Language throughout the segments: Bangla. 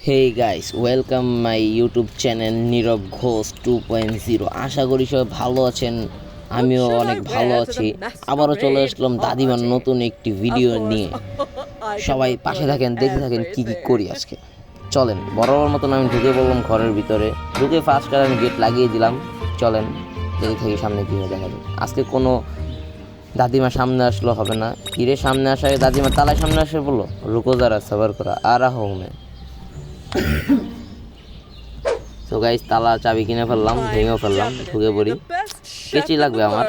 Hey guys, welcome my YouTube channel Nirab Ghosh 2.0। আশা করি সবাই ভালো আছেন। আমিও অনেক ভালো আছি। আবারও চলে আসলাম দাদিমার নতুন একটি ভিডিও নিয়ে। সবাই পাশে থাকেন, দেখতে থাকেন কি কি করি আজকে। চলেন, বরাবর মতন আমি ঢুকে পড়লাম ঘরের ভিতরে। ঢুকে ফার্স্ট আমি গেট লাগিয়ে দিলাম। চলেন দেখে থাকি সামনে কী হয়ে দেখা যাবে। আজকে কোনো দাদিমা সামনে আসলো হবে না। কিরে সামনে আসা, দাদিমা তালায় সামনে আসে বললো রুকো যারা সবার করা আর হোমে। তো গাইস, তালা চাবি কিনে ফেললাম, ভেঙেও ফেললাম, ঢুকে পড়ি। কেচি লাগবে আমার,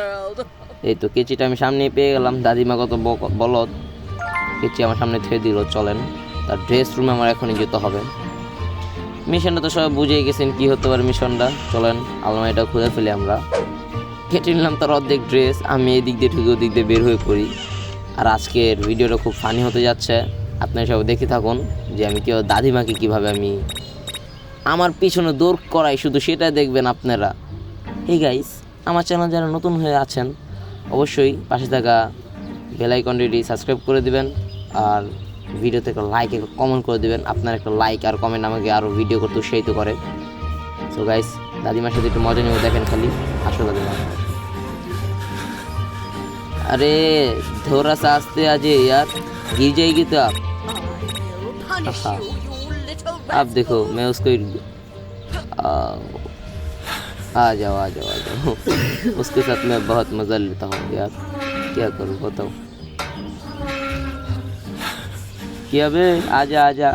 এই তো কেচিটা আমি সামনে পেয়ে গেলাম। দাদিমা কত বলদ, কেচি আমার সামনে থুয়ে দিল। চলেন, তার ড্রেস রুমে আমার এখনই যেতে হবে। মিশনটা তো সবাই বুঝে গেছেন কি হতে পারে মিশনটা। চলেন আলমারিটা খুলে ফেলি আমরা। কেটে নিলাম তার অর্ধেক ড্রেস। আমি এদিক দিয়ে ঢুকে ওদিক দিয়ে বের হয়ে পড়ি। আর আজকের ভিডিওটা খুব ফানি হতে যাচ্ছে। আপনারা সবাই দেখে থাকুন যে আমি কেউ দাদিমাকে কীভাবে আমি আমার পিছনে দৌড় করাই, শুধু সেটা দেখবেন আপনারা। এই গাইস, আমার চ্যানেল যারা নতুন হয়ে আছেন অবশ্যই পাশে থাকা বেল আইকনটি সাবস্ক্রাইব করে দিবেন। আর ভিডিওতে একটা লাইক, একটা কমেন্ট করে দিবেন। আপনার একটা লাইক আর কমেন্ট আমাকে আরও ভিডিও করতে উৎসাহিত করে। সো গাইস, দাদিমার সাথে একটু মজা নিয়ে দেখেন খালি। আসো দাদিমা। अरे थोड़ा सा आस्ते आ जाइए यार, गिर जाएगी तो आप। हाँ, आप देखो मैं उसको आ जाओ आ जाओ आ जाओ। उसके साथ मैं बहुत मज़ा लेता हूँ यार, क्या करूँ बताओ। क्या बे, आजा आजा।